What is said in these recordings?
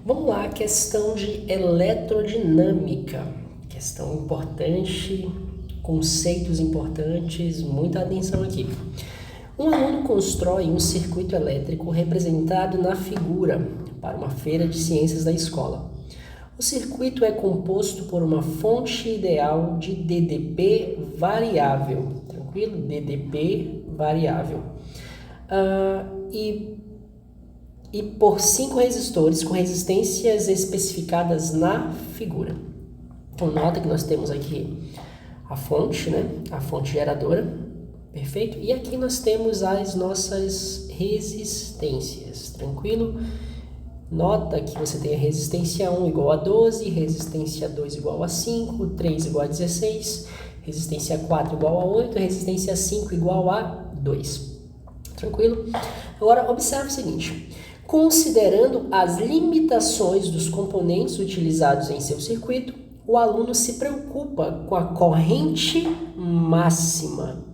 Vamos lá, questão de eletrodinâmica. Questão importante, conceitos importantes, muita atenção aqui. Um aluno constrói um circuito elétrico representado na figura para uma feira de ciências da escola. O circuito é composto por uma fonte ideal de DDP variável, tranquilo? DDP variável. E por 5 resistores com resistências especificadas na figura. Então, nota que nós temos aqui a fonte, né? A fonte geradora, perfeito? E aqui nós temos as nossas resistências, tranquilo? Nota que você tem a resistência 1 igual a 12, resistência 2 igual a 5, 3 igual a 16, resistência 4 igual a 8, resistência 5 igual a 2. Tranquilo? Agora, observe o seguinte. Considerando as limitações dos componentes utilizados em seu circuito, o aluno se preocupa com a corrente máxima.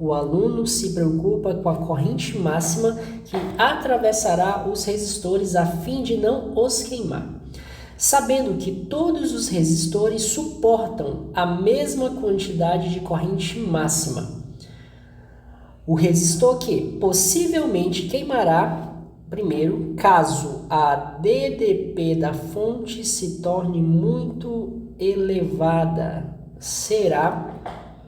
O aluno se preocupa com a corrente máxima que atravessará os resistores a fim de não os queimar. Sabendo que todos os resistores suportam a mesma quantidade de corrente máxima. O resistor que possivelmente queimará primeiro, caso a DDP da fonte se torne muito elevada, será...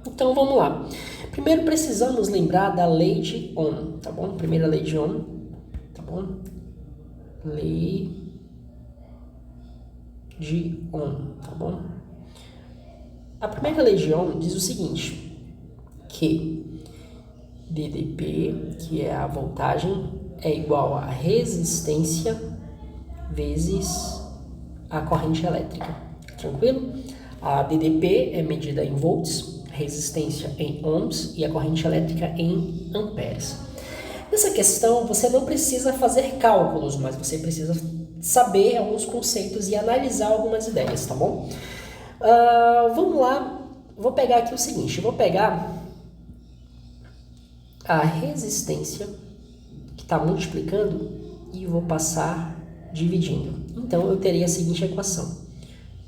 Então, vamos lá. Primeiro, precisamos lembrar da lei de Ohm, tá bom? Primeira lei de Ohm, tá bom? Lei de Ohm, tá bom? A primeira lei de Ohm diz o seguinte, que DDP, que é a voltagem, é igual a resistência vezes a corrente elétrica. Tranquilo? A DDP é medida em volts, resistência em ohms e a corrente elétrica em amperes. Nessa questão, você não precisa fazer cálculos, mas você precisa saber alguns conceitos e analisar algumas ideias, tá bom? Vamos lá. Vou pegar aqui o seguinte. Vou pegar a resistência que está multiplicando e vou passar dividindo. Então, eu teria a seguinte equação.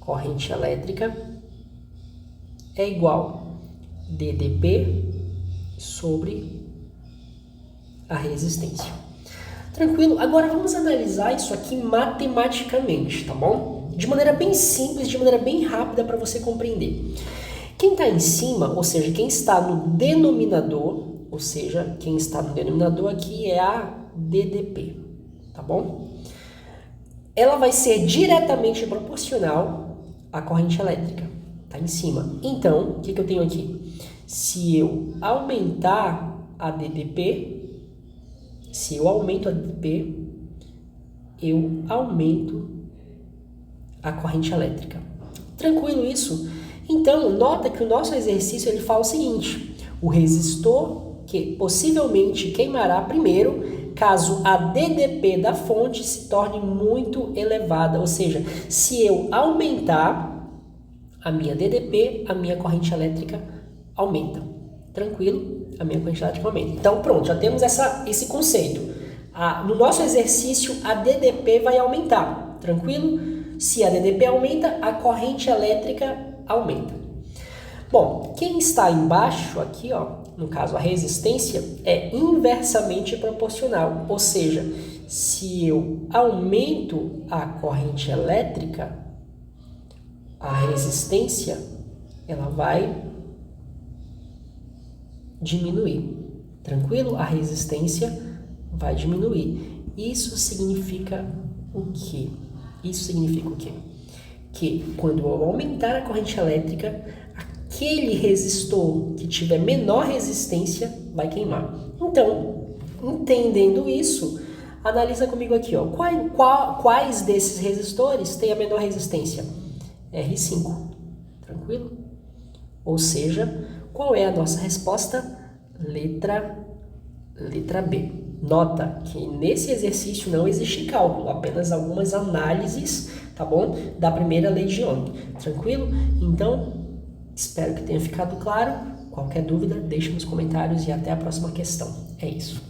Corrente elétrica é igual DDP sobre a resistência. Tranquilo? Agora, vamos analisar isso aqui matematicamente, tá bom? De maneira bem simples, de maneira bem rápida para você compreender. Quem está em cima, ou seja, quem está no denominador, ou seja, quem está no denominador aqui é a DDP, tá bom? Ela vai ser diretamente proporcional à corrente elétrica, tá em cima. Então, o que eu tenho aqui? Se eu aumentar a DDP, eu aumento a a corrente elétrica. Tranquilo isso? Então, nota que o nosso exercício ele fala o seguinte, o resistor que possivelmente queimará primeiro, caso a DDP da fonte se torne muito elevada. Ou seja, se eu aumentar a minha DDP, a minha corrente elétrica aumenta. Tranquilo? A minha corrente elétrica aumenta. Então, pronto, já temos esse conceito. No nosso exercício, a DDP vai aumentar. Tranquilo? Se a DDP aumenta, a corrente elétrica aumenta. Bom, quem está embaixo aqui, ó, no caso a resistência, é inversamente proporcional. Ou seja, se eu aumento a corrente elétrica, a resistência, ela vai diminuir. Tranquilo? A resistência vai diminuir. Isso significa o quê? Isso significa o quê? Que quando eu aumentar a corrente elétrica, aquele resistor que tiver menor resistência vai queimar. Então, entendendo isso, analisa comigo aqui, ó. Quais desses resistores têm a menor resistência? R5. Tranquilo? Ou seja, qual é a nossa resposta? Letra B. Nota que nesse exercício não existe cálculo, apenas algumas análises, tá bom? Da primeira lei de Ohm. Tranquilo? Então, espero que tenha ficado claro. Qualquer dúvida, deixe nos comentários e até a próxima questão. É isso.